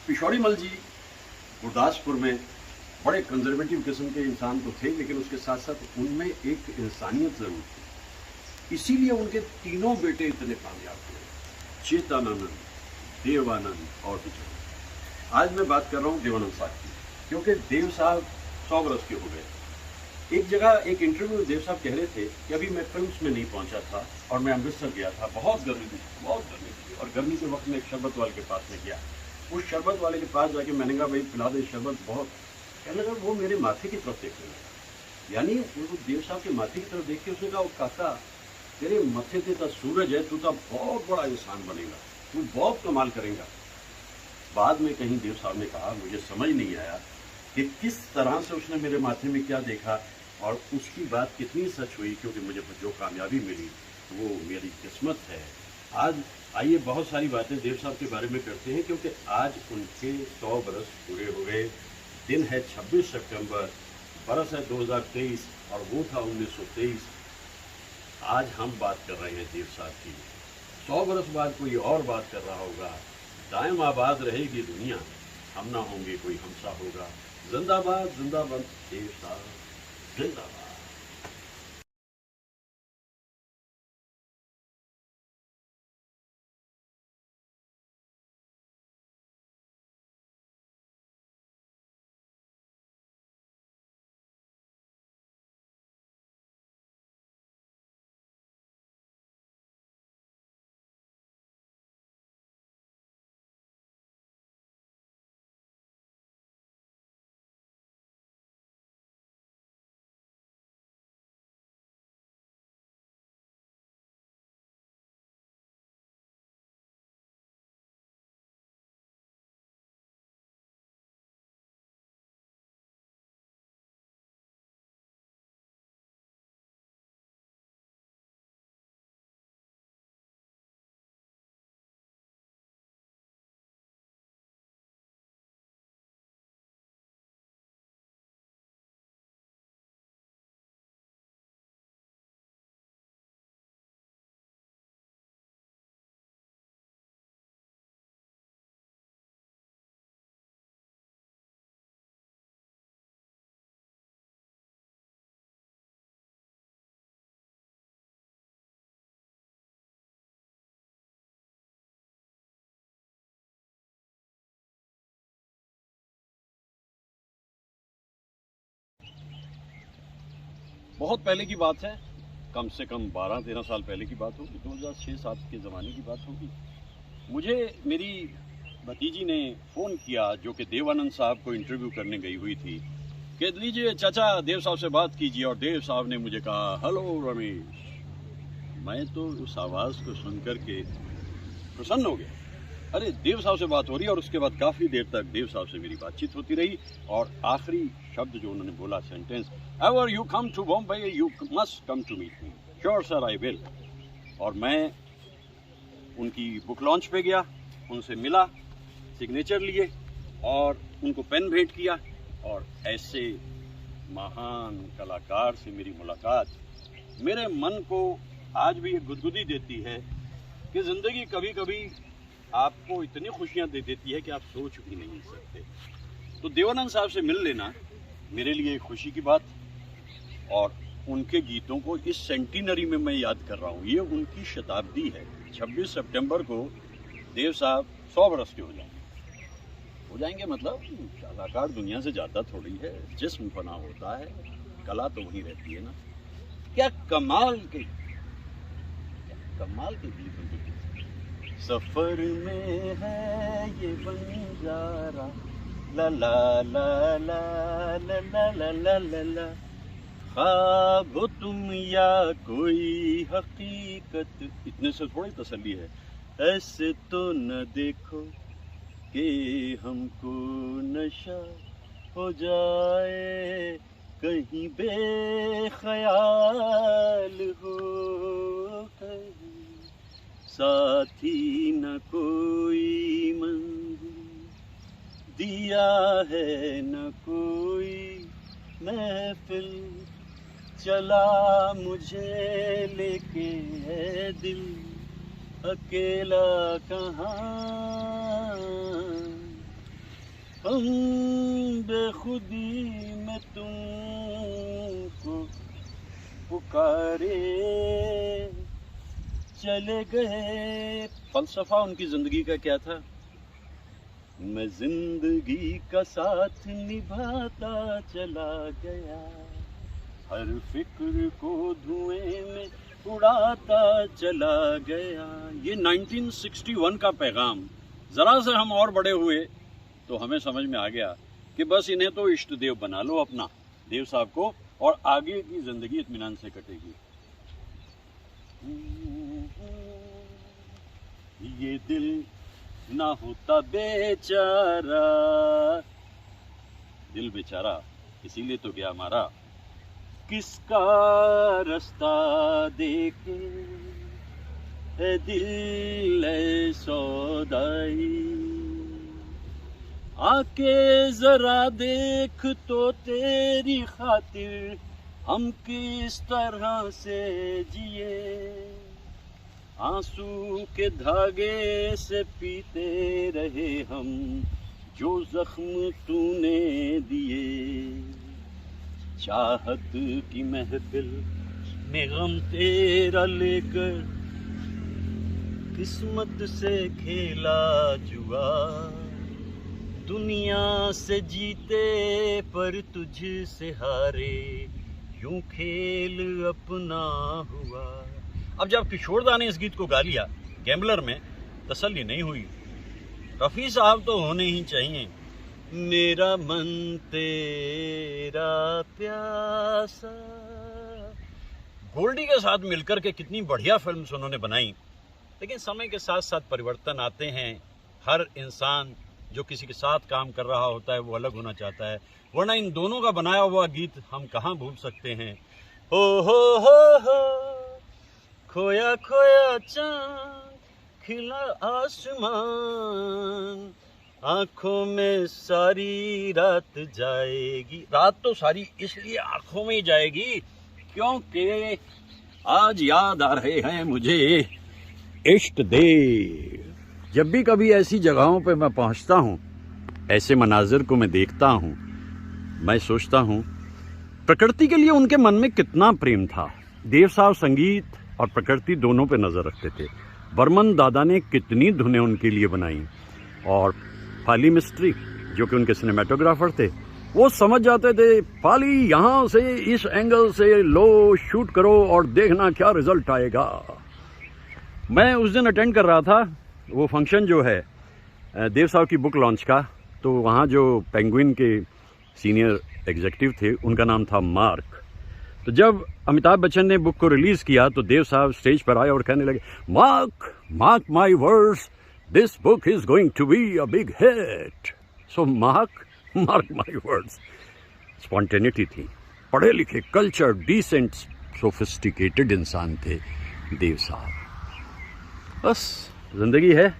पिशौरी मल जी गुरदासपुर में बड़े कंजर्वेटिव किस्म के इंसान तो थे, लेकिन उसके साथ साथ उनमें एक इंसानियत जरूर थी। इसीलिए उनके तीनों बेटे इतने कामयाब हुए, चेतानंद, देवानंद और विजय। आज मैं बात कर रहा हूँ देवानंद साहब की, क्योंकि देव साहब 100 बरस के हो गए। एक जगह एक इंटरव्यू में देव साहब कह रहे थे कि अभी मैं फिल्म्स में नहीं पहुंचा था और मैं अमृतसर गया था, बहुत गर्मी थी और गर्मी के वक्त में एक शरबत वाले के पास में गया। उस शरबत वाले के पास जाके मैंने कहा भाई पिला दे शरबत, बहुत कहने लगा। वो मेरे माथे की तरफ देखने लगा, यानी वो देव साहब के माथे की तरफ देख के उसने कहा, वो काका तेरे मथे पे तो सूरज है, तू तो बहुत बड़ा इंसान बनेगा, तू बहुत कमाल करेगा। बाद में कहीं देव साहब ने कहा, मुझे समझ नहीं आया कि किस तरह से उसने मेरे माथे में क्या देखा और उसकी बात कितनी सच हुई, क्योंकि मुझे जो कामयाबी मिली वो मेरी किस्मत है। आज आइए बहुत सारी बातें देव साहब के बारे में करते हैं, क्योंकि आज उनके 100 बरस पूरे हो गए। दिन है 26 सितंबर, बरस है 2023 और वो था 1923। आज हम बात कर रहे हैं देव साहब की। 100 बरस बाद कोई और बात कर रहा होगा। दायम आबाद रहेगी दुनिया, हम ना होंगे कोई हमसा होगा। जिंदाबाद जिंदाबाद देव साहब, जिंदाबाद। बहुत पहले की बात है, कम से कम 12-13 साल पहले की बात होगी, 2006-7 के ज़माने की बात होगी। मुझे मेरी भतीजी ने फ़ोन किया, जो कि देवानंद साहब को इंटरव्यू करने गई हुई थी, कह लीजिए चाचा देव साहब से बात कीजिए। और देव साहब ने मुझे कहा, हेलो रमेश। मैं तो उस आवाज़ को सुनकर के प्रसन्न हो गया। अरे देव साहब से बात हो रही है। और उसके बाद काफ़ी देर तक देव साहब से मेरी बातचीत होती रही और आखिरी शब्द जो उन्होंने बोला, sentence, ever you come to Bombay you must come to meet me, sure sir I will. और मैं उनकी बुक लॉन्च पे गया, उनसे मिला, सिग्नेचर लिए और उनको पेन भेंट किया। और ऐसे महान कलाकार से मेरी मुलाकात मेरे मन को आज भी गुदगुदी देती है कि ज़िंदगी कभी कभी आपको इतनी खुशियां दे देती है कि आप सोच भी नहीं सकते। तो देवानंद साहब से मिल लेना मेरे लिए एक खुशी की बात, और उनके गीतों को इस सेंटिनरी में मैं याद कर रहा हूँ। ये उनकी शताब्दी है। 26 सितंबर को देव साहब 100 बरस के हो जाएंगे। मतलब कलाकार दुनिया से ज़्यादा थोड़ी है, जिस्म फना होता है, कला तो वही रहती है ना। क्या कमाल के गीत उनके। सफर में है ये बंजारा, ला ला ला ला ला ला ला ला ला ला, ख्वाब हो तुम या कोई हकीकत। इतने से थोड़ी तसल्ली है। ऐसे तो न देखो कि हमको नशा हो जाए, कहीं बेख्याल हो, कहीं साथी न कोई मंजिल दिया है, न कोई महफिल चला मुझे लेके है दिल, अकेला कहाँ हम बेखुदी में तुमको पुकारे चले गए। फलसफा उनकी जिंदगी का क्या था? मैं जिंदगी का साथ निभाता चला गया, हर फिक्र को धुएं में उड़ाता चला गया। ये 1961 का पैगाम। जरा से हम और बड़े हुए तो हमें समझ में आ गया कि बस इन्हें तो इष्ट देव बना लो अपना, देव साहब को, और आगे की जिंदगी इत्मीनान से कटेगी। ये दिल ना होता बेचारा, दिल बेचारा इसीलिए तो गया हमारा, किसका रास्ता देखे ए दिल ए सौदाई, आके जरा देख तो तेरी खातिर हम किस तरह से जिए, आंसू के धागे से पीते रहे हम जो जख्म तूने दिए, चाहत की महफिल में गम तेरा लेकर किस्मत से खेला जुआ, दुनिया से जीते पर तुझ से हारे, यूं खेल अपना हुआ। अब जब किशोरदा ने इस गीत को गा लिया गैम्बलर में, तसल्ली नहीं हुई। रफ़ी साहब तो होने ही चाहिए। मेरा मन तेरा प्यासा, गोल्डी के साथ मिलकर के कितनी बढ़िया फिल्म्स उन्होंने बनाई। लेकिन समय के साथ साथ परिवर्तन आते हैं। हर इंसान जो किसी के साथ काम कर रहा होता है वो अलग होना चाहता है, वरना इन दोनों का बनाया हुआ गीत हम कहाँ भूल सकते हैं। हो खोया खोया चांद खिला आसमान, आंखों में सारी रात जाएगी। रात तो सारी इसलिए आंखों में ही जाएगी क्योंकि आज याद आ रहे हैं मुझे इष्ट देव। जब भी कभी ऐसी जगहों पे मैं पहुंचता हूँ, ऐसे मनाजिर को मैं देखता हूँ, मैं सोचता हूँ प्रकृति के लिए उनके मन में कितना प्रेम था। देव साहब संगीत और प्रकृति दोनों पे नजर रखते थे। बर्मन दादा ने कितनी धुनें उनके लिए बनाई, और फाली मिस्त्री जो कि उनके सिनेमेटोग्राफर थे, वो समझ जाते थे फाली यहाँ से इस एंगल से लो शूट करो और देखना क्या रिजल्ट आएगा। मैं उस दिन अटेंड कर रहा था वो फंक्शन जो है देव साहब की बुक लॉन्च का, तो वहाँ जो पेंगुइन के सीनियर एग्जीक्यूटिव थे उनका नाम था मार्क। तो जब अमिताभ बच्चन ने बुक को रिलीज किया तो देव साहब स्टेज पर आए और कहने लगे, mark my words, this book is going to be a big hit. So mark my words. Spontaneity थी, पढ़े लिखे, कल्चर, डिसेंट, सोफिस्टिकेटेड इंसान थे देव साहब। बस जिंदगी है,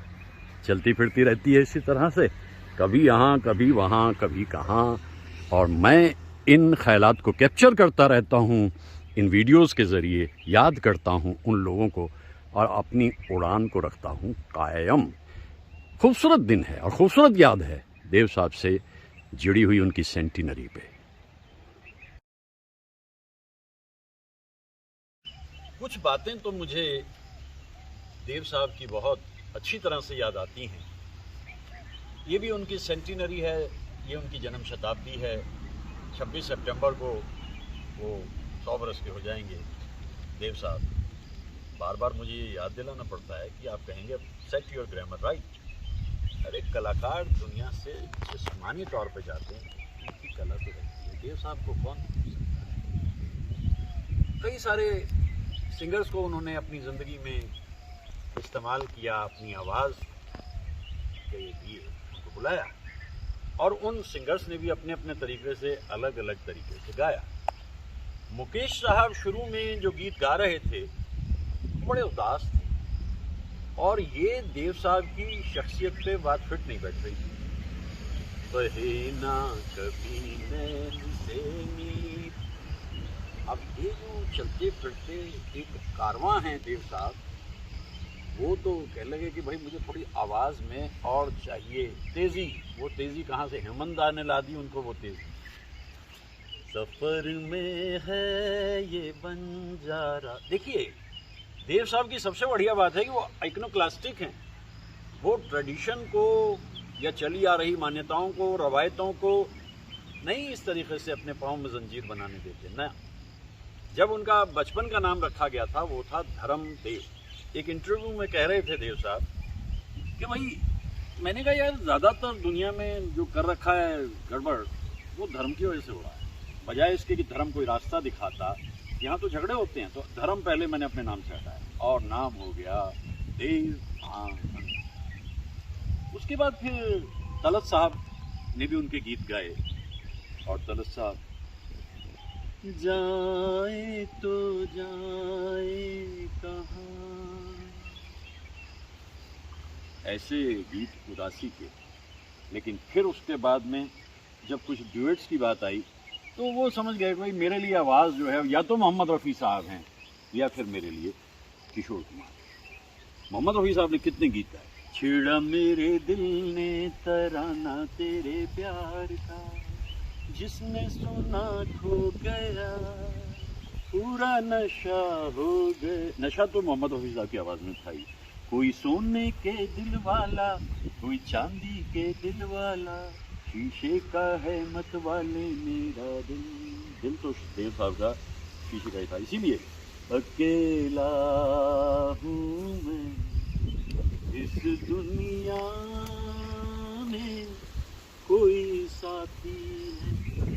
चलती फिरती रहती है इसी तरह से, कभी यहाँ कभी वहाँ कभी कहाँ। और मैं इन ख्यालात को कैप्चर करता रहता हूँ इन वीडियोस के ज़रिए, याद करता हूँ उन लोगों को और अपनी उड़ान को रखता हूँ कायम। खूबसूरत दिन है और खूबसूरत याद है देव साहब से जुड़ी हुई उनकी सेंटिनरी पे। कुछ बातें तो मुझे देव साहब की बहुत अच्छी तरह से याद आती हैं। ये भी उनकी सेंटिनरी है, ये उनकी जन्म शताब्दी है। 26 सितंबर को वो 100 बरस के हो जाएंगे देव साहब। बार बार मुझे ये याद दिलाना पड़ता है कि आप कहेंगे सेट योर ग्रामर राइट। अरे कलाकार दुनिया से जिस्मानी तौर पे जाते हैं, उनकी कला तो रहती है। देव साहब को कौन, कई सारे सिंगर्स को उन्होंने अपनी ज़िंदगी में इस्तेमाल किया, अपनी आवाज़ के लिए उनको बुलाया, और उन सिंगर्स ने भी अपने अपने तरीके से अलग अलग तरीके से गाया। मुकेश साहब शुरू में जो गीत गा रहे थे बड़े उदास थे, और ये देव साहब की शख्सियत पे बात फिट नहीं बैठ रही थी। बहे ना कभी नैन से नीर। अब ये जो चलते फिरते एक कारवां है देव साहब, वो तो कहने लगे कि भाई मुझे थोड़ी आवाज़ में और चाहिए तेज़ी। वो तेज़ी कहाँ से, हेमंत दा ने ला दी उनको वो तेज़ी। सफ़र में है ये बंजारा। देखिए देव साहब की सबसे बढ़िया बात है कि वो आइकनोक्लास्टिक हैं। वो ट्रेडिशन को या चली आ रही मान्यताओं को, रवायतों को नहीं इस तरीके से अपने पाँव में जंजीर बनाने देते ना। जब उनका बचपन का नाम रखा गया था वो था धर्मदेव। एक इंटरव्यू में कह रहे थे देव साहब कि भाई, मैंने कहा यार ज़्यादातर दुनिया में जो कर रखा है गड़बड़ वो धर्म की वजह से हो रहा है, बजाय इसके कि धर्म कोई रास्ता दिखाता। यहाँ तो झगड़े होते हैं, तो धर्म पहले मैंने अपने नाम से हटाया और नाम हो गया देव आनंद। उसके बाद फिर तलत साहब ने भी उनके गीत गाए और तलत साहब जाए तो जाए कहाँ, ऐसे गीत उदासी के। लेकिन फिर उसके बाद में जब कुछ ड्यूएट्स की बात आई तो वो समझ गए कि भाई मेरे लिए आवाज़ जो है या तो मोहम्मद रफ़ी साहब हैं या फिर मेरे लिए किशोर कुमार। मोहम्मद रफ़ी साहब ने कितने गीत गाए। छेड़ा मेरे दिल ने तराना तेरे प्यार का, जिसने सुना खो गया, पूरा नशा हो गया। नशा तो मोहम्मद रफ़ी साहब की आवाज़ में था ही। कोई सोने के दिल वाला, कोई चांदी के दिल वाला, शीशे का है मत वाले मेरा दिल। दिल तो देव साहब का शीशे का ही था। इसीलिए अकेला हूँ मैं इस दुनिया में, कोई साथी है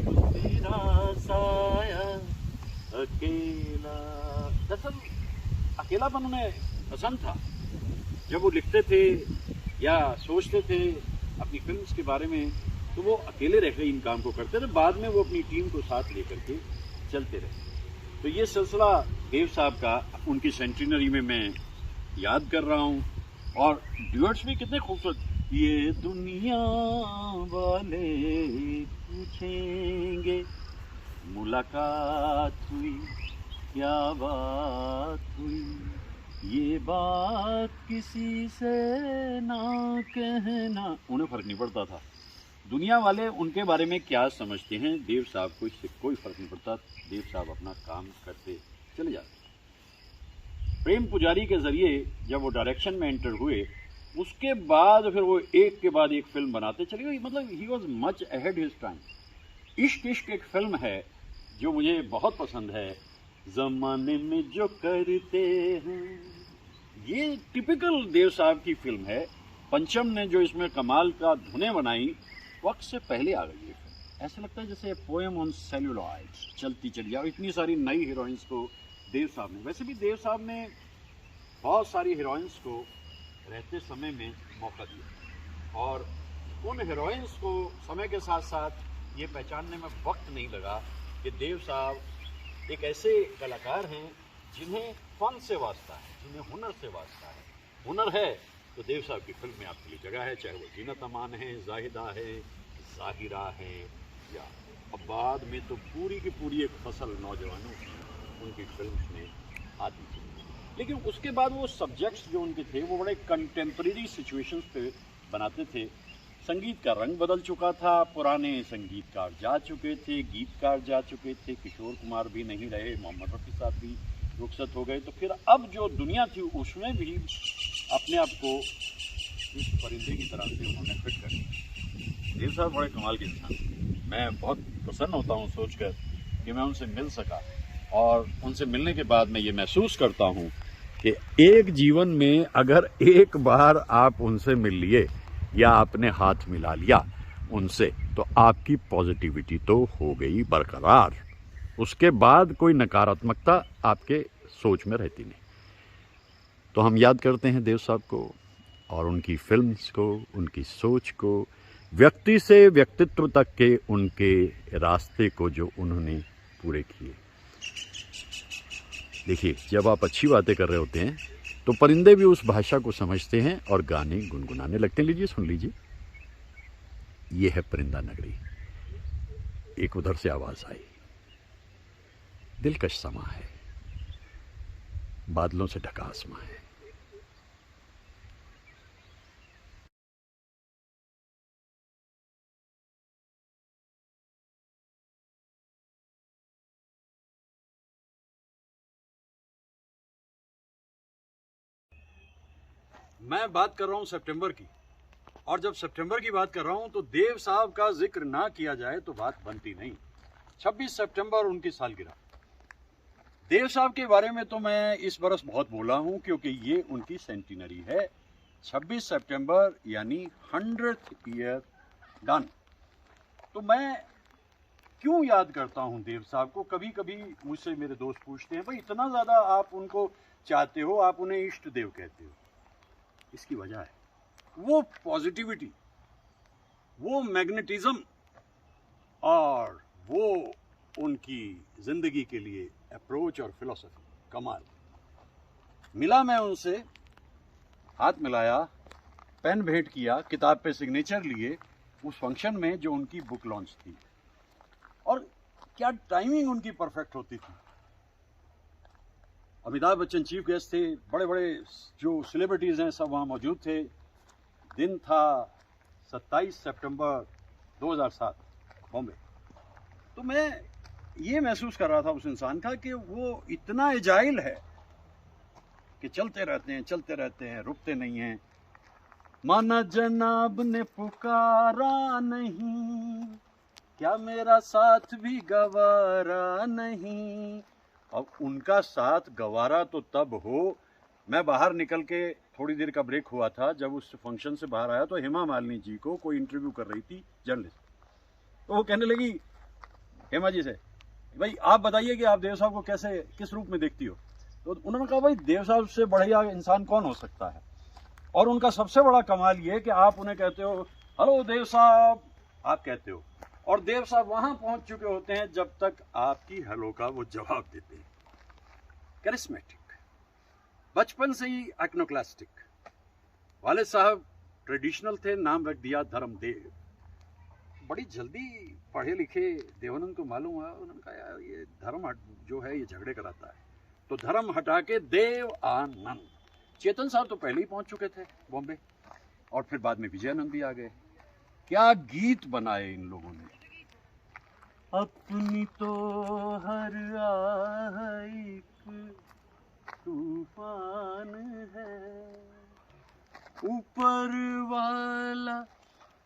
तो मेरा साया, अकेला। दरअसल अकेलापन उन्हें पसंद था। जब वो लिखते थे या सोचते थे अपनी फिल्म्स के बारे में तो वो अकेले रह गए इन काम को करते थे। बाद में वो अपनी टीम को साथ लेकर के चलते रहे। तो ये सिलसिला देव साहब का उनकी सेंटिनरी में मैं याद कर रहा हूँ। और ड्यूएट्स भी कितने खूबसूरत। ये दुनिया वाले पूछेंगे मुलाकात हुई क्या बात हुई, ये बात किसी से ना कहना। उन्हें फर्क नहीं पड़ता था दुनिया वाले उनके बारे में क्या समझते हैं, देव साहब को इससे कोई फर्क नहीं पड़ता। देव साहब अपना काम करते चले जाते। प्रेम पुजारी के जरिए जब वो डायरेक्शन में एंटर हुए उसके बाद फिर वो एक के बाद एक फिल्म बनाते चले गए। मतलब he was much ahead his time. इश्क इश्क एक फिल्म है जो मुझे बहुत पसंद है। जमाने में जो करते हैं, ये टिपिकल देव साहब की फिल्म है। पंचम ने जो इसमें कमाल का धुनें बनाई वक्त से पहले आ गई है। ऐसा लगता है जैसे पोएम ऑन सेल्यूलॉइड्स चलती चली जाए। इतनी सारी नई हीरोइंस को देव साहब ने, वैसे भी देव साहब ने बहुत सारी हीरोइंस को रहते समय में मौका दिया और उन हीरोइंस को समय के साथ साथ ये पहचानने में वक्त नहीं लगा कि देव साहब एक ऐसे कलाकार हैं जिन्हें फन से वास्ता है, जिन्हें हुनर से वास्ता है। हुनर है तो देव साहब की फिल्म में आपके लिए जगह है, चाहे वो जीनत अमान है, जाहिदा है, जाहिरा है, या अब बाद में तो पूरी की पूरी एक फसल नौजवानों की उनकी फिल्म में आती थी। लेकिन उसके बाद वो सब्जेक्ट्स जो उनके थे वो बड़े कंटेम्प्रेरी सिचुएशंस पे बनाते थे। संगीत का रंग बदल चुका था, पुराने संगीतकार जा चुके थे, गीतकार जा चुके थे, किशोर कुमार भी नहीं रहे, मोहम्मद रफ़ी साहब भी रुखसत हो गए। तो फिर अब जो दुनिया थी उसमें भी अपने आप को इस परिंदे की तरह से उन्होंने फिट कर दिया। देव साहब बड़े कमाल के इंसान। मैं बहुत प्रसन्न होता हूँ सोचकर कि मैं उनसे मिल सका और उनसे मिलने के बाद मैं ये महसूस करता हूँ कि एक जीवन में अगर एक बार आप उनसे मिल लिए या आपने हाथ मिला लिया उनसे तो आपकी पॉजिटिविटी तो हो गई बरकरार। उसके बाद कोई नकारात्मकता आपके सोच में रहती नहीं। तो हम याद करते हैं देव साहब को और उनकी फिल्म्स को, उनकी सोच को, व्यक्ति से व्यक्तित्व तक के उनके रास्ते को जो उन्होंने पूरे किए। देखिए, जब आप अच्छी बातें कर रहे होते हैं तो परिंदे भी उस भाषा को समझते हैं और गाने गुनगुनाने लगते हैं। लीजिए, सुन लीजिए, ये है परिंदा नगरी। एक उधर से आवाज आई, दिलकश समा है, बादलों से ढका आसमां है, मैं बात कर रहा हूँ सितंबर की, और जब सितंबर की बात कर रहा हूँ तो देव साहब का जिक्र ना किया जाए तो बात बनती नहीं। 26 सितंबर उनकी सालगिरह। देव साहब के बारे में तो मैं इस बरस बहुत बोला हूँ क्योंकि ये उनकी सेंटिनरी है। 26 सितंबर यानी 100th ईयर डन। तो मैं क्यों याद करता हूँ देव साहब को? कभी कभी मुझसे मेरे दोस्त पूछते हैं, भाई इतना ज़्यादा आप उनको चाहते हो, आप उन्हें इष्ट देव कहते हो। इसकी वजह है वो पॉजिटिविटी, वो मैग्नेटिज्म, और वो उनकी जिंदगी के लिए अप्रोच और फिलॉसफी। कमाल। मिला मैं उनसे, हाथ मिलाया, पेन भेंट किया, किताब पे सिग्नेचर लिए उस फंक्शन में जो उनकी बुक लॉन्च थी। और क्या टाइमिंग उनकी परफेक्ट होती थी। अमिताभ बच्चन चीफ गेस्ट थे, बड़े बड़े जो सेलिब्रिटीज हैं सब वहाँ मौजूद थे। दिन था 27 सितंबर 2007 बॉम्बे। तो मैं ये महसूस कर रहा था उस इंसान का कि वो इतना एजाइल है कि चलते रहते हैं, रुकते नहीं हैं। माना जनाब ने पुकारा नहीं, क्या मेरा साथ भी गवारा नहीं। अब उनका साथ गवारा तो तब हो, मैं बाहर निकल के थोड़ी देर का ब्रेक हुआ था, जब उस फंक्शन से बाहर आया तो हेमा मालिनी जी को कोई इंटरव्यू कर रही थी, जर्नलिस्ट। तो वो कहने लगी हेमा जी से, भाई आप बताइए कि आप देव साहब को कैसे, किस रूप में देखती हो। तो उन्होंने कहा, भाई देव साहब से बढ़िया इंसान कौन हो सकता है। और उनका सबसे बड़ा कमाल ये कि आप उन्हें कहते हो हेलो देव साहब, आप कहते हो, और देव साहब वहां पहुंच चुके होते हैं जब तक आपकी हेलो का वो जवाब देते हैं। कैरिस्मेटिक, बचपन से ही एक्नोक्लास्टिक। वाले साहब ट्रेडिशनल थे, नाम रख दिया धर्मदेव। बड़ी जल्दी पढ़े लिखे देवानंद को मालूम हुआ, उन्होंने कहा यार ये धर्म जो है ये झगड़े कराता है, तो धर्म हटा के देव आनंद। चेतन साहब तो पहले ही पहुंच चुके थे बॉम्बे, और फिर बाद में विजयानंद भी आ गए। क्या गीत बनाए इन लोगों ने। अपनी तो हर आह एक तूफान है, ऊपर वाला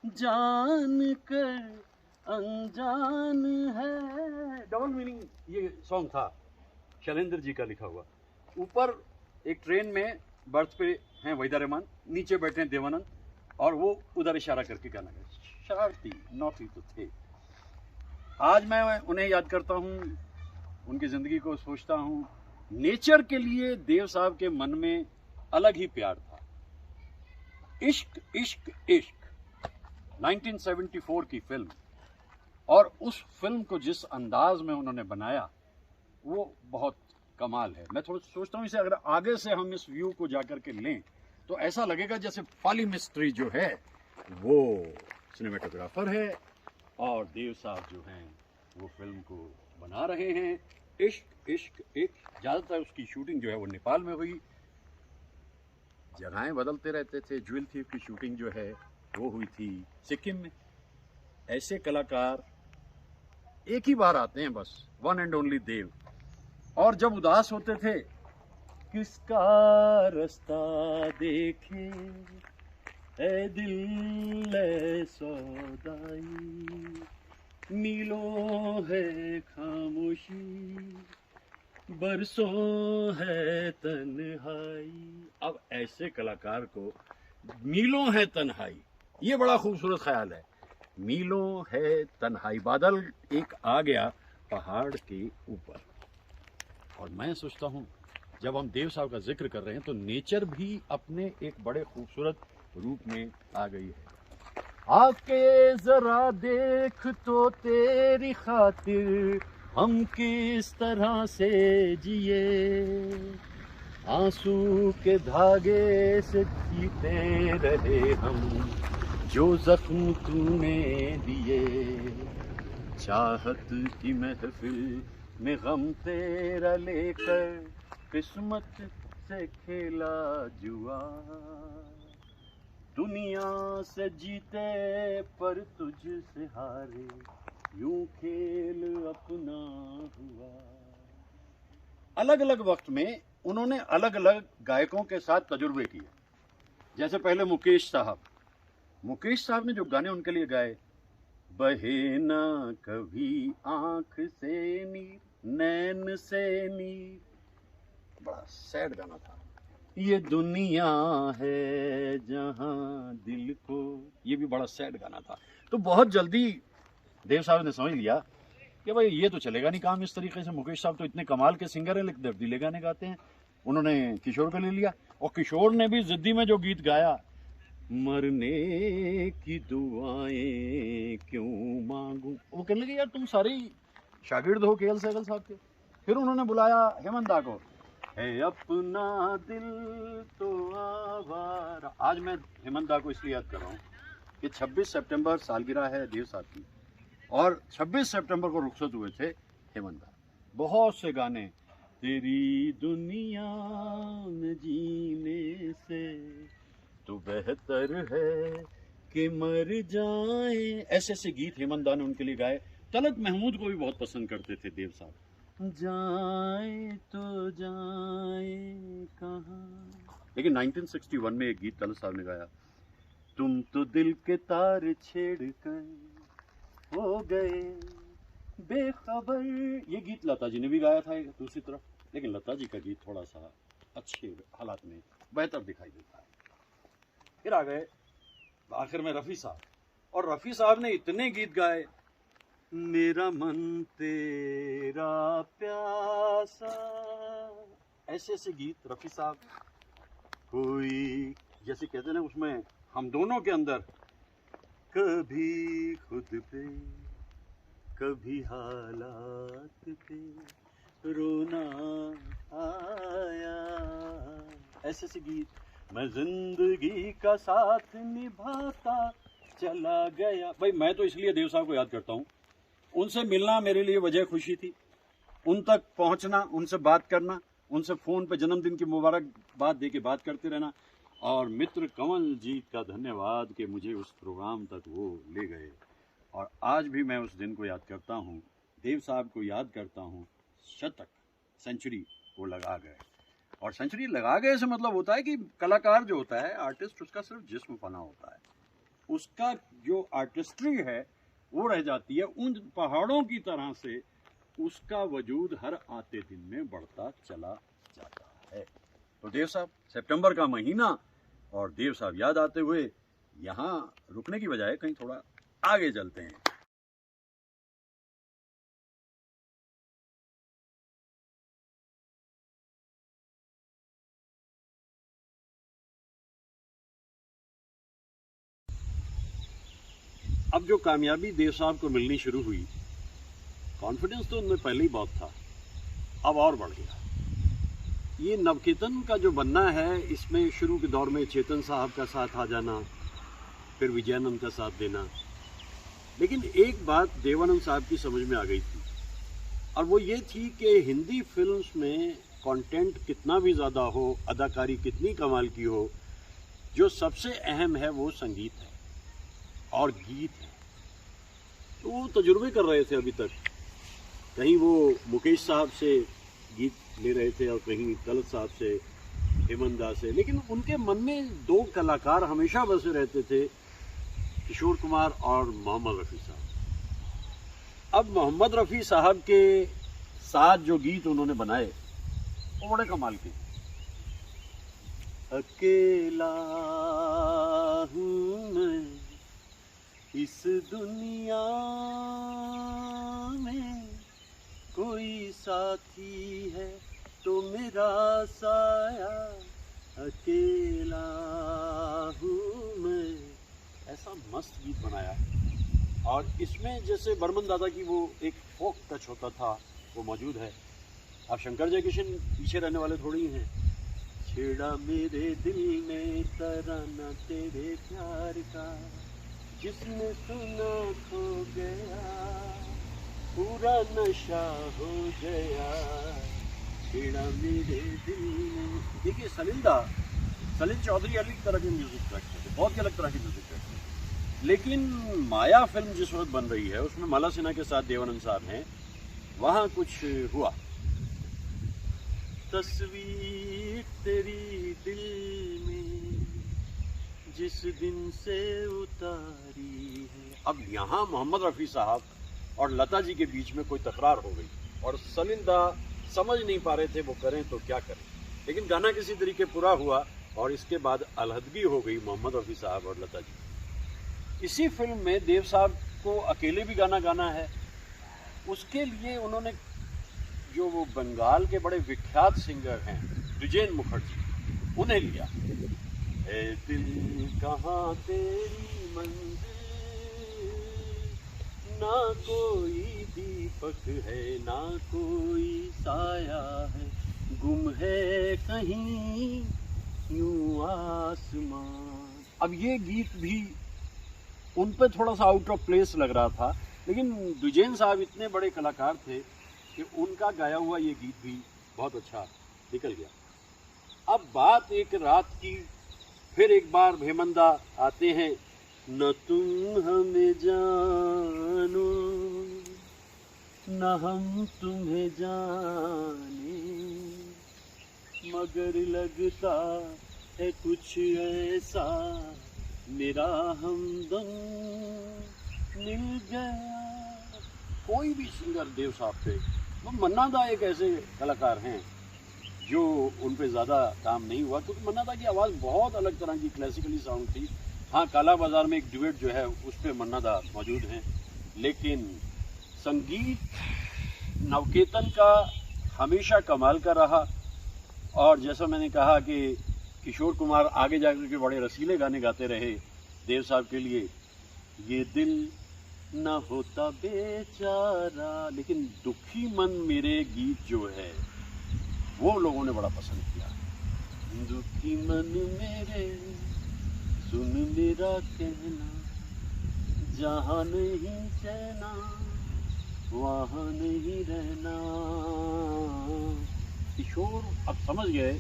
जान कर अनजान है। डबल मीनिंग ये सॉन्ग था, शैलेंद्र जी का लिखा हुआ। ऊपर एक ट्रेन में बर्थ पे हैं वहीदा रहमान, नीचे बैठे हैं देवानंद, और वो उधर इशारा करके गाना गाए। शरारती नौटी तो थे। आज मैं उन्हें याद करता हूँ, उनकी ज़िंदगी को सोचता हूँ। नेचर के लिए देव साहब के मन में अलग ही प्यार था। इश्क इश्क इश्क 1974 की फिल्म, और उस फिल्म को जिस अंदाज में उन्होंने बनाया वो बहुत कमाल है। मैं थोड़ा सोचता हूँ इसे अगर आगे से हम इस व्यू को जाकर के लें तो ऐसा लगेगा जैसे फाली मिस्त्री जो है वो सिनेमेटोग्राफर है और देव साहब जो हैं वो फिल्म को बना रहे हैं। इश्क इश्क इश्क। ज़्यादातर उसकी शूटिंग जो है वो नेपाल में हुई, जगहें बदलते रहते थे। ज्वेल थीफ की शूटिंग जो है वो हुई थी सिक्किम में। ऐसे कलाकार एक ही बार आते हैं बस, वन एंड ओनली देव। और जब उदास होते थे, किसका रास्ता देखे ए दिल ए सौदाई, मीलों है खामोशी, बरसों है तन्हाई। अब ऐसे कलाकार को मीलों है तन्हाई, ये बड़ा खूबसूरत ख्याल है। मीलों है तन्हाई, बादल एक आ गया पहाड़ के ऊपर। और मैं सोचता हूँ जब हम देव साहब का जिक्र कर रहे हैं तो नेचर भी अपने एक बड़े खूबसूरत रूप में आ गई है। आके जरा देख तो तेरी खातिर हम किस तरह से जिए, आंसू के धागे से जीते रहे हम जो जख्म तूने दिए, चाहत की महफिल में गम तेरा लेकर किस्मत से खेला जुआ, दुनिया से जीते पर तुझसे हारे, यूं खेल अपना हुआ। अलग अलग वक्त में उन्होंने अलग अलग गायकों के साथ तजुर्बे किए। जैसे पहले मुकेश साहब ने जो गाने उनके लिए गाए, बहे ना कभी आंख से नीर, नैन से नीर, बड़ा सैड गाना था। ये दुनिया है जहां दिल को, ये भी बड़ा सैड गाना था। तो बहुत जल्दी देव साहब ने समझ लिया कि भाई ये तो चलेगा नहीं काम इस तरीके से, मुकेश साहब तो इतने कमाल के सिंगर हैं लेकिन दर्दीले गाने गाते हैं। उन्होंने किशोर को ले लिया और किशोर ने भी जिद्दी में जो गीत गाया, मरने की दुआएं क्यों मांगू, वो कहने लगे यार तुम सारे शागिर्द हो के एल सहगल साहब के। फिर उन्होंने बुलाया हेमंत दा को, है अपना दिल तो आवारा। आज मैं हेमंत दा को इसलिए याद कर रहा हूँ कि 26 सितंबर सालगिरह है देव साहब की, और 26 सितंबर को रुखसत हुए थे हेमंत दा। बहुत से गाने, तेरी दुनिया में जीने से तो बेहतर है कि मर जाए, ऐसे ऐसे गीत हेमंत दा ने उनके लिए गाए। तलत महमूद को भी बहुत पसंद करते थे देव साहब। जाए तो जाए कहाँ। लेकिन 1961 में एक गीत तलत साहब ने गाया, तुम तो दिल के तार छेड़ कर हो गए बेखबर। ये गीत लता जी ने भी गाया था दूसरी तरफ, लेकिन लता जी का गीत थोड़ा सा अच्छे हालात में बेहतर दिखाई देता है। फिर आ गए आखिर में रफ़ी साहब, और रफ़ी साहब ने इतने गीत गाए, मेरा मन तेरा प्यासा, ऐसे ऐसे गीत रफ़ी साहब। कोई जैसे कहते हैं ना उसमें हम दोनों के अंदर, कभी खुद पे कभी हालात पे रोना आया, ऐसे ऐसे गीत। मैं जिंदगी का साथ निभाता चला गया। भाई मैं तो इसलिए देव साहब को याद करता हूँ, उनसे मिलना मेरे लिए वजह खुशी थी, उन तक पहुँचना, उनसे बात करना, उनसे फ़ोन पे जन्मदिन की मुबारकबाद दे के बात करते रहना। और मित्र कंवल जी का धन्यवाद कि मुझे उस प्रोग्राम तक वो ले गए, और आज भी मैं उस दिन को याद करता हूँ, देव साहब को याद करता हूँ। शतक, सेंचुरी वो लगा गए, और सेंचुरी लगा गए से मतलब होता है कि कलाकार जो होता है, आर्टिस्ट, उसका सिर्फ जिस्म फना होता है, उसका जो आर्टिस्ट्री है वो रह जाती है। उन पहाड़ों की तरह से उसका वजूद हर आते दिन में बढ़ता चला जाता है। तो देव साहब, सितंबर का महीना और देव साहब याद आते हुए यहाँ रुकने की बजाय कहीं थोड़ा आगे चलते हैं। अब जो कामयाबी देव साहब को मिलनी शुरू हुई, कॉन्फिडेंस तो उनमें पहले ही बहुत था, अब और बढ़ गया। ये नवकेतन का जो बनना है, इसमें शुरू के दौर में चेतन साहब का साथ आ जाना, फिर विजयानंद का साथ देना, लेकिन एक बात देवानंद साहब की समझ में आ गई थी, और वो ये थी कि हिंदी फिल्म्स में कंटेंट कितना भी ज़्यादा हो, अदाकारी कितनी कमाल की हो, जो सबसे अहम है वो संगीत है और गीत है। तो वो तजुर्बे कर रहे थे अभी तक, कहीं वो मुकेश साहब से गीत ले रहे थे और कहीं तलत साहब से, हेमंत दा से, लेकिन उनके मन में दो कलाकार हमेशा बसे रहते थे, किशोर कुमार और मोहम्मद रफ़ी साहब। अब मोहम्मद रफ़ी साहब के साथ जो गीत उन्होंने बनाए वो बड़े कमाल के। अकेला हूँ मैं इस दुनिया में, कोई साथी है तो मेरा साया, अकेला हूँ मैं, ऐसा मस्त गीत बनाया। और इसमें जैसे बर्मन दादा की वो एक फोक टच होता था वो मौजूद है। अब शंकर जयकिशन पीछे रहने वाले थोड़ी ही हैं। छेड़ा मेरे दिल ने तराना तेरे प्यार का, जिसने सुना खो गया, पूरा नशा हो गया, छेड़ा मेरे दिल ने। देखिए सलील चौधरी अलग तरह के म्यूजिक डायरेक्टर थे, बहुत ही अलग तरह के म्यूजिक डायरेक्टर थे। लेकिन माया फिल्म जिस वक्त बन रही है उसमें माला सिन्हा के साथ देवानंद साहब हैं, वहाँ कुछ हुआ। तस्वीर तेरी दिल में जिस दिन से उतारी है। अब यहाँ मोहम्मद रफ़ी साहब और लता जी के बीच में कोई तकरार हो गई और सलील दा समझ नहीं पा रहे थे वो करें तो क्या करें, लेकिन गाना किसी तरीके पूरा हुआ और इसके बाद अलहदगी हो गई मोहम्मद रफ़ी साहब और लता जी। इसी फिल्म में देव साहब को अकेले भी गाना गाना है। उसके लिए उन्होंने जो वो बंगाल के बड़े विख्यात सिंगर हैं द्विजेन मुखर्जी, उन्हें लिया। ए दिल कहाँ तेरी मंजिल, ना कोई दीपक है ना कोई साया है, गुम है कहीं यूं आसमान। अब ये गीत भी उन पे थोड़ा सा आउट ऑफ प्लेस लग रहा था, लेकिन द्विजेन साहब इतने बड़े कलाकार थे कि उनका गाया हुआ ये गीत भी बहुत अच्छा निकल गया। अब बात एक रात की, फिर एक बार भेमंदा आते हैं। न तुम हमें जानो न हम तुम्हें जाने, मगर लगता है कुछ ऐसा मेरा हमदम मिल गया। कोई भी सिंगर देव साहब पे, मन्ना दा एक ऐसे कलाकार हैं जो उन पे ज़्यादा काम नहीं हुआ, क्योंकि मन्ना दा की आवाज़ बहुत अलग तरह की क्लासिकली साउंड थी। हाँ, काला बाजार में एक ड्यूएट जो है उस पर मन्ना दा मौजूद हैं, लेकिन संगीत नवकेतन का हमेशा कमाल का रहा। और जैसा मैंने कहा कि किशोर कुमार आगे जाकर के बड़े रसीले गाने गाते रहे देव साहब के लिए। ये दिल न होता बेचारा, लेकिन दुखी मन मेरे गीत जो है वो लोगों ने बड़ा पसंद किया। दुखी मन मेरे सुन मेरा कहना, जहाँ नहीं चैना वहाँ नहीं रहना। किशोर अब समझ गए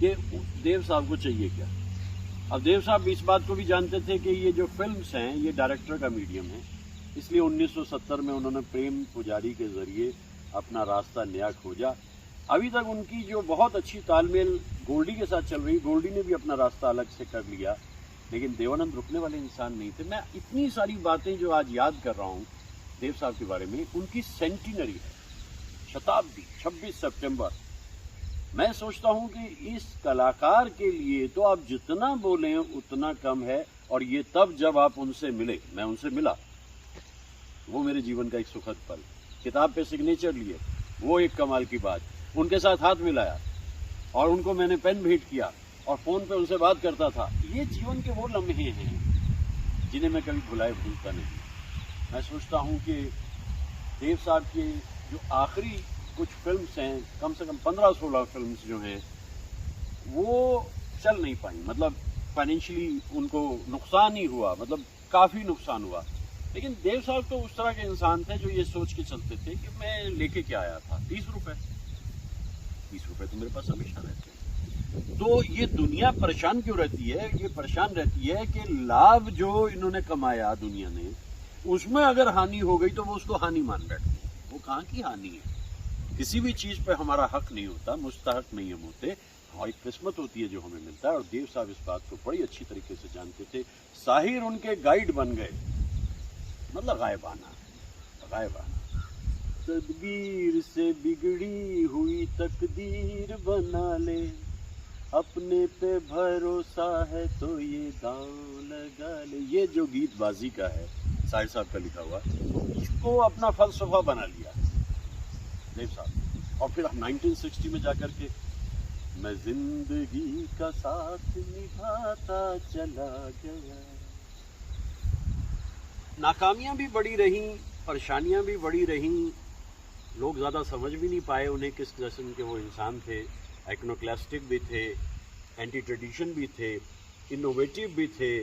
कि देव साहब को चाहिए क्या। अब देव साहब इस बात को भी जानते थे कि ये जो फिल्म्स हैं ये डायरेक्टर का मीडियम है, इसलिए 1970 में उन्होंने प्रेम पुजारी के जरिए अपना रास्ता नया खोजा। अभी तक उनकी जो बहुत अच्छी तालमेल गोल्डी के साथ चल रही, गोल्डी ने भी अपना रास्ता अलग से कर लिया, लेकिन देवानंद रुकने वाले इंसान नहीं थे। मैं इतनी सारी बातें जो आज याद कर रहा हूँ देव साहब के बारे में, उनकी सेंटिनरी है, शताब्दी 26 सितंबर। मैं सोचता हूं कि इस कलाकार के लिए तो आप जितना बोलें उतना कम है, और ये तब जब आप उनसे मिले। मैं उनसे मिला, वो मेरे जीवन का एक सुखद पल। किताब पे सिग्नेचर लिए, वो एक कमाल की बात। उनके साथ हाथ मिलाया और उनको मैंने पेन भेंट किया और फ़ोन पे उनसे बात करता था। ये जीवन के वो लम्हे हैं जिन्हें मैं कभी भूलता नहीं। मैं सोचता हूँ कि देव साहब की जो आखिरी कुछ फिल्म्स हैं, कम से कम 15-16 फिल्म्स जो हैं वो चल नहीं पाई, मतलब फाइनेंशियली उनको नुकसान ही हुआ, मतलब काफ़ी नुकसान हुआ। लेकिन देव साहब तो उस तरह के इंसान थे जो ये सोच के चलते थे कि मैं लेके क्या आया था, 30 रुपए तो मेरे पास हमेशा रहते हैं। तो ये दुनिया परेशान क्यों रहती है? ये परेशान रहती है कि लाभ जो इन्होंने कमाया दुनिया ने, उसमें अगर हानि हो गई तो वो उसको हानि मान बैठते हैं। वो कहाँ की हानि है? किसी भी चीज़ पे हमारा हक नहीं होता, मुस्तहक नहीं हम होते, हमारी किस्मत होती है जो हमें मिलता है। और देव साहब इस बात को बड़ी अच्छी तरीके से जानते थे। साहिर उनके गाइड बन गए, मतलब गायबाना। तदबीर से बिगड़ी हुई तकदीर बना ले, अपने पे भरोसा है तो ये दांव लगा ले। ये जो गीत बाजी का है, साहिर साहब का लिखा हुआ, इसको अपना फलसफा बना लिया देव साहब। और फिर 1960 में जाकर के मैं जिंदगी का साथ निभाता चला गया। नाकामियां भी बड़ी रहीं, परेशानियां भी बड़ी रहीं, लोग ज़्यादा समझ भी नहीं पाए उन्हें किस किस्म के वो इंसान थे। आइकनोक्लास्टिक भी थे, एंटी ट्रेडिशन भी थे, इनोवेटिव भी थे।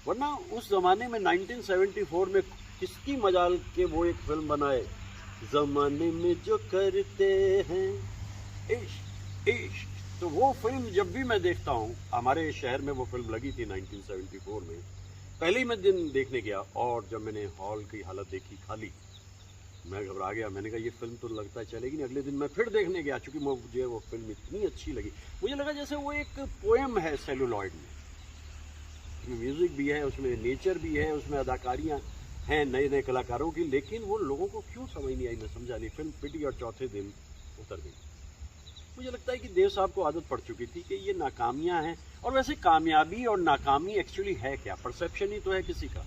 वरना उस ज़माने में 1974 में किसकी मजाल के वो एक फिल्म बनाए, ज़माने में जो करते हैं इश्क इश्क। तो वो फिल्म जब भी मैं देखता हूँ, हमारे शहर में वो फिल्म लगी थी 1974 में, पहले ही मैं दिन देखने गया और जब मैंने हॉल की हालत देखी खाली, मैं घबरा गया। मैंने कहा ये फिल्म तो लगता है चलेगी नहीं। अगले दिन मैं फिर देखने गया, चूँकि मुझे वो फिल्म इतनी अच्छी लगी, मुझे लगा जैसे वो एक पोएम है सेलुलॉइड में, उसमें म्यूजिक भी है, उसमें नेचर भी है, उसमें अदाकारियाँ हैं नए नए कलाकारों की, लेकिन वो लोगों को क्यों समझ नहीं आई मैं समझा नहीं। फिल्म पिटी और चौथे दिन उतर गई। मुझे लगता है कि देव साहब को आदत पड़ चुकी थी कि ये नाकामियाँ हैं, और वैसे कामयाबी और नाकामी एक्चुअली है क्या, परसेप्शन ही तो है किसी का।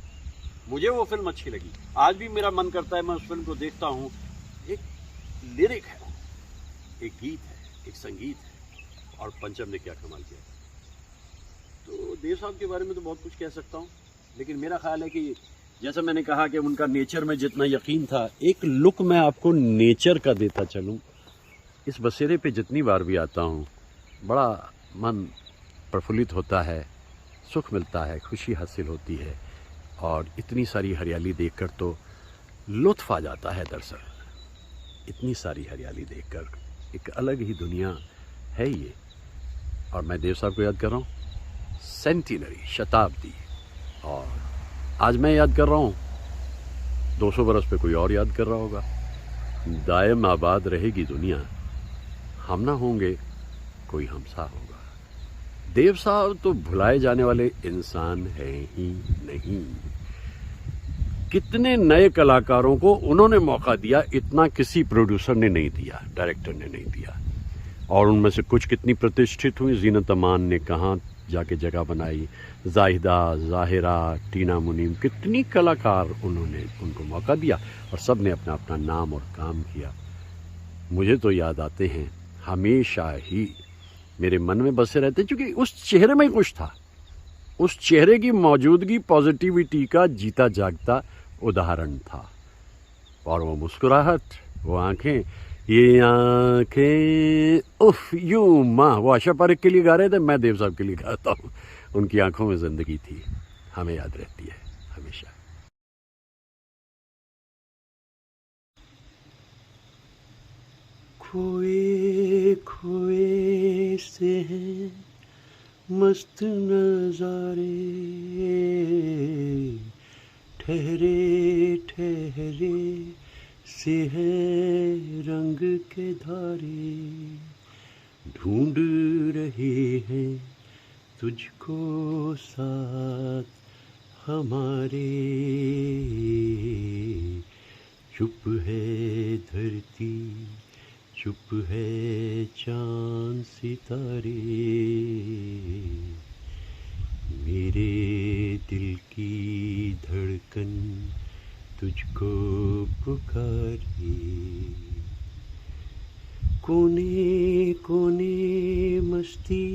मुझे वो फिल्म अच्छी लगी, आज भी मेरा मन करता है मैं उस फिल्म को देखता हूँ। एक लिरिक है, एक गीत है, एक संगीत है, और पंचम ने क्या कमाल किया। तो देव साहब के बारे में तो बहुत कुछ कह सकता हूँ, लेकिन मेरा ख्याल है कि जैसा मैंने कहा कि उनका नेचर में जितना यकीन था, एक लुक मैं आपको नेचर का देता चलूँ। इस बसेरे पे जितनी बार भी आता हूँ बड़ा मन प्रफुल्लित होता है, सुख मिलता है, खुशी हासिल होती है, और इतनी सारी हरियाली देखकर तो लुत्फ़ आ जाता है। दरअसल इतनी सारी हरियाली देखकर एक अलग ही दुनिया है ये। और मैं देव साहब को याद कर रहा हूँ, सेंटिनरी, शताब्दी, और आज मैं याद कर रहा हूँ, 200 बरस पे कोई और याद कर रहा होगा। दायम आबाद रहेगी दुनिया, हम ना होंगे कोई हमसा होगा। देव साहब तो भुलाए जाने वाले इंसान हैं ही नहीं। कितने नए कलाकारों को उन्होंने मौका दिया, इतना किसी प्रोड्यूसर ने नहीं दिया, डायरेक्टर ने नहीं दिया। और उनमें से कुछ कितनी प्रतिष्ठित हुई। जीनत अमान ने कहाँ जाके जगह बनाई, जाहिदा, जाहिरा, टीना मुनीम, कितनी कलाकार उन्होंने उनको मौका दिया, और सब ने अपना अपना नाम और काम किया। मुझे तो याद आते हैं, हमेशा ही मेरे मन में बसे रहते, क्योंकि उस चेहरे में ही कुछ था। उस चेहरे की मौजूदगी पॉजिटिविटी का जीता जागता उदाहरण था। और वो मुस्कुराहट, वो आंखें, ये आंखें, उफ यूं माँ, वो आशा पारेख के लिए गा रहे थे, मैं देव साहब के लिए गाता हूँ। उनकी आंखों में जिंदगी थी, हमें याद रहती है हमेशा। खोए खोए से हैं मस्त नजारे, ठहरे ठहरे से हैं रंग के धारे, ढूंढ रहे हैं तुझको साथ हमारे, चुप है धरती, चुप है चांद सितारे, मेरे दिल की धड़कन तुझको पुकारे, कोने कोने मस्ती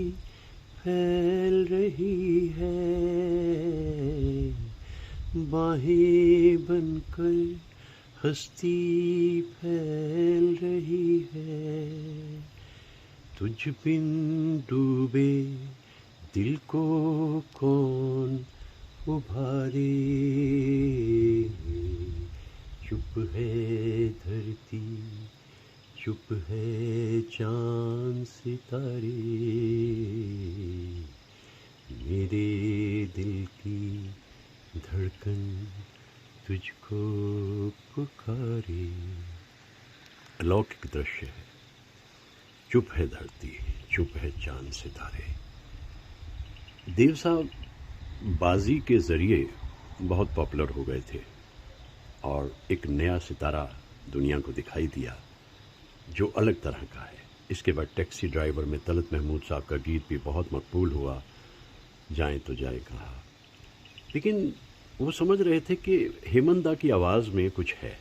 फैल रही है, बाहें बनकर हस्ती फैल रही है, तुझ बिन डूबे दिल को कौन उभारे, चुप है धरती, चुप है चांद सितारे, मेरे दिल की धड़कन तुझको पुकारे। अलौकिक दृश्य है, चुप है धरती, चुप है चांद सितारे। देव साहब बाजी के ज़रिए बहुत पॉपुलर हो गए थे, और एक नया सितारा दुनिया को दिखाई दिया जो अलग तरह का है। इसके बाद टैक्सी ड्राइवर में तलत महमूद साहब का गीत भी बहुत मकबूल हुआ, जाएं तो जाए कहा। लेकिन वो समझ रहे थे कि हेमंदा की आवाज़ में कुछ है,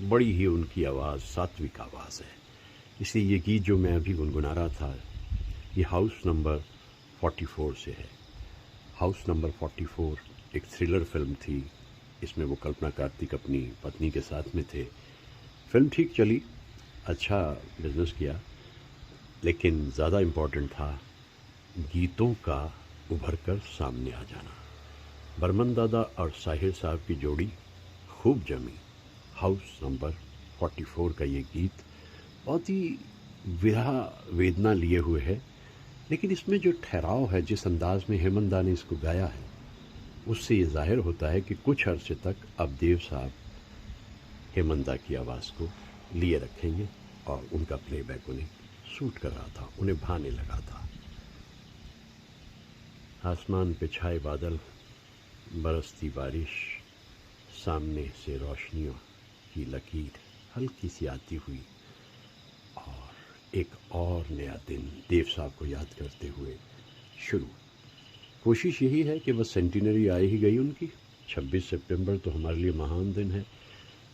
बड़ी ही उनकी आवाज़ सात्विक आवाज़ है। इसलिए ये गीत जो मैं अभी गुनगुना रहा था, ये हाउस नंबर 44 से है। हाउस नंबर 44 एक थ्रिलर फिल्म थी। इसमें वो कल्पना कार्तिक अपनी पत्नी के साथ में थे। फिल्म ठीक चली, अच्छा बिजनेस किया, लेकिन ज़्यादा इम्पोर्टेंट था गीतों का उभर कर सामने आ जाना। बर्मन दादा और साहिर साहब की जोड़ी खूब जमी। हाउस नंबर 44 का ये गीत बहुत ही विरह वेदना लिए हुए है, लेकिन इसमें जो ठहराव है, जिस अंदाज में हेमंदा ने इसको गाया है, उससे ये जाहिर होता है कि कुछ अरसे तक अब देव साहब हेमंदा की आवाज़ को लिए रखेंगे, और उनका प्लेबैक उन्हें सूट कर रहा था, उन्हें भाने लगा था। आसमान पे छाए बादल बरसती बारिश, सामने से रोशनियों की लकीर हल्की सी आती हुई, और एक और नया दिन देव साहब को याद करते हुए शुरू। कोशिश यही है कि बस सेंटिनरी आ ही गई उनकी। 26 सितंबर तो हमारे लिए महान दिन है,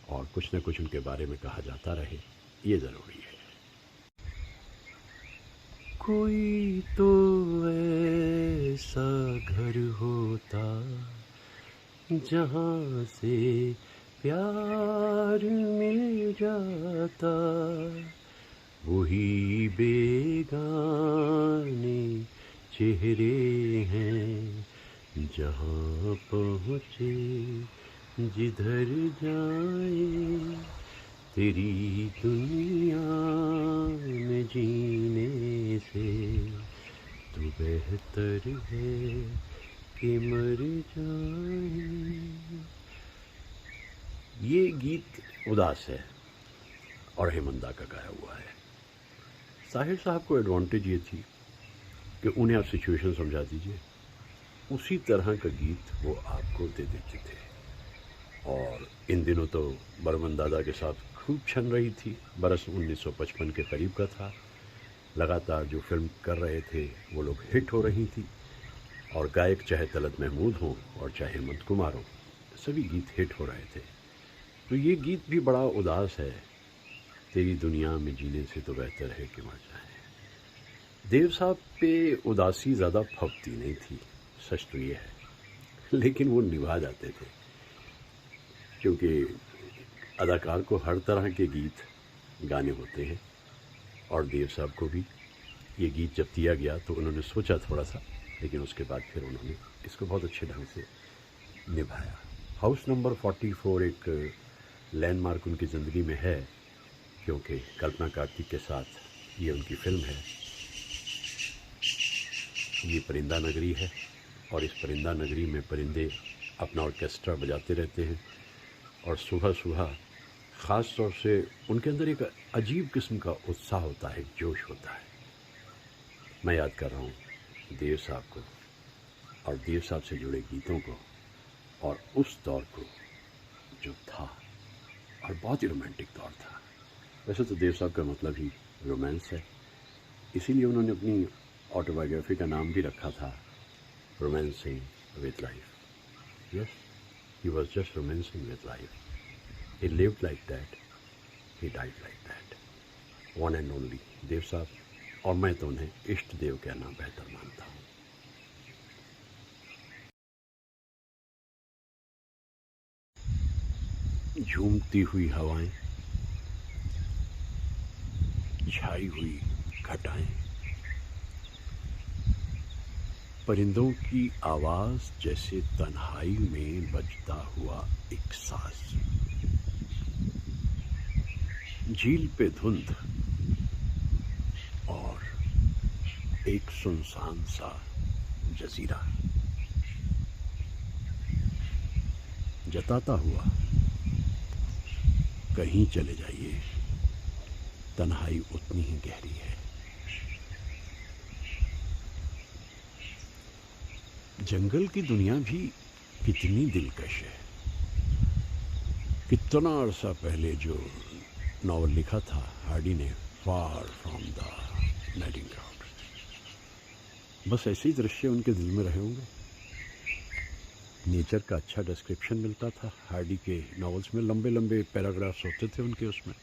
और कुछ न कुछ उनके बारे में कहा जाता रहे, ये ज़रूरी है। कोई तो ऐसा घर होता जहाँ से प्यार मिल जाता, वही बेगाने चेहरे हैं जहाँ पहुँचे जिधर जाए, तेरी दुनिया में जीने से तो बेहतर है कि मर जाए। ये गीत उदास है और हेमंदा का गाया हुआ है। साहिर साहब को एडवांटेज ये थी कि उन्हें आप सिचुएशन समझा दीजिए, उसी तरह का गीत वो आपको दे देते थे। और इन दिनों तो बर्मन दादा के साथ खूब छन रही थी। बरस 1955 के करीब का था। लगातार जो फिल्म कर रहे थे वो लोग हिट हो रही थी, और गायक चाहे तलत महमूद हों और चाहे हेमंत कुमार हों, सभी गीत हिट हो रहे थे। तो ये गीत भी बड़ा उदास है, तेरी दुनिया में जीने से तो बेहतर है कि मर जाए। देव साहब पे उदासी ज़्यादा फबती नहीं थी, सच तो ये है, लेकिन वो निभा जाते थे, क्योंकि अदाकार को हर तरह के गीत गाने होते हैं। और देव साहब को भी ये गीत जब दिया गया तो उन्होंने सोचा थोड़ा सा, लेकिन उसके बाद फिर उन्होंने इसको बहुत अच्छे ढंग से निभाया। हाउस नंबर 44 एक लैंडमार्क उनकी ज़िंदगी में है, क्योंकि कल्पना कार्तिक के साथ ये उनकी फिल्म है। ये परिंदा नगरी है, और इस परिंदा नगरी में परिंदे अपना ऑर्केस्ट्रा बजाते रहते हैं, और सुबह सुबह ख़ास तौर से उनके अंदर एक अजीब किस्म का उत्साह होता है, जोश होता है। मैं याद कर रहा हूँ देव साहब को और देव साहब से जुड़े गीतों को, और उस दौर को जो था, और बहुत ही रोमांटिक दौर था। वैसे तो देव साहब का मतलब ही रोमांस है, इसीलिए उन्होंने अपनी ऑटोबायोग्राफी का नाम भी रखा था, romancing with life. Yes, he was just romancing with life. He lived like that, he died like that. One and only देव साहब, और मैं तो उन्हें इष्ट देव कहना बेहतर मानता हूँ। झूमती हुई हवाएं, छाई हुई घटाएं, परिंदों की आवाज जैसे तन्हाई में बजता हुआ एक साज, झील पे धुंध और एक सुनसान सा जजीरा, जताता हुआ कहीं चले जाइए, तन्हाई उतनी ही गहरी है। जंगल की दुनिया भी कितनी दिलकश है। कितना अरसा पहले जो नॉवल लिखा था हार्डी ने, far from the madding ground, बस ऐसे ही दृश्य उनके दिल में रहे होंगे। नेचर का अच्छा डिस्क्रिप्शन मिलता था हार्डी के नॉवेल्स में, लंबे लंबे पैराग्राफ्स होते थे उनके उसमें,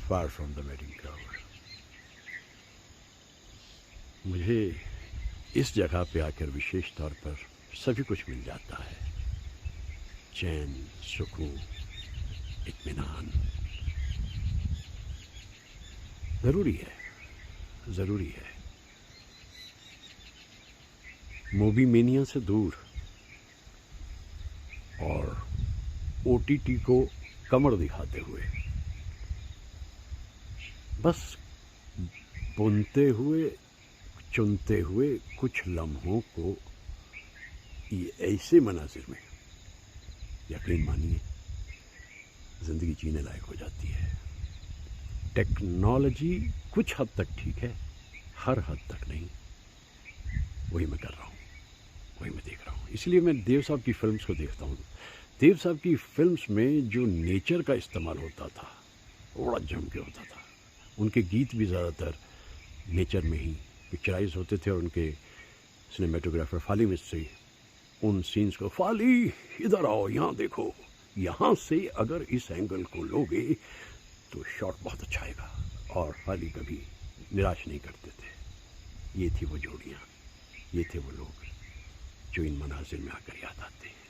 far from the madding ground. मुझे इस जगह पे आकर विशेष तौर पर सभी कुछ मिल जाता है, चैन, सुकून, इत्मीनान। ज़रूरी है, ज़रूरी है। मूवी मेनिया से दूर और ओटीटी को कमर दिखाते हुए, बस बुनते हुए, चुनते हुए कुछ लम्हों को ये ऐसे मनाजिर में, यकीन मानिए, ज़िंदगी जीने लायक हो जाती है। टेक्नोलॉजी कुछ हद तक ठीक है, हर हद तक नहीं। वही मैं कर रहा हूँ, वही मैं देख रहा हूँ। इसलिए मैं देव साहब की फिल्म्स को देखता हूँ। देव साहब की फिल्म्स में जो नेचर का इस्तेमाल होता था वो बड़ा जम के होता था। उनके गीत भी ज़्यादातर नेचर में ही पिक्चराइज होते थे और उनके सिनेमेटोग्राफर फाली मिस्त्री उन सीन्स को, फाली इधर आओ, यहाँ देखो, यहाँ से अगर इस एंगल को लोगे तो शॉट बहुत अच्छा आएगा। और फाली कभी निराश नहीं करते थे। ये थी वो जोड़ियाँ, ये थे वो लोग जो इन मनाजिर में आकर याद आते हैं।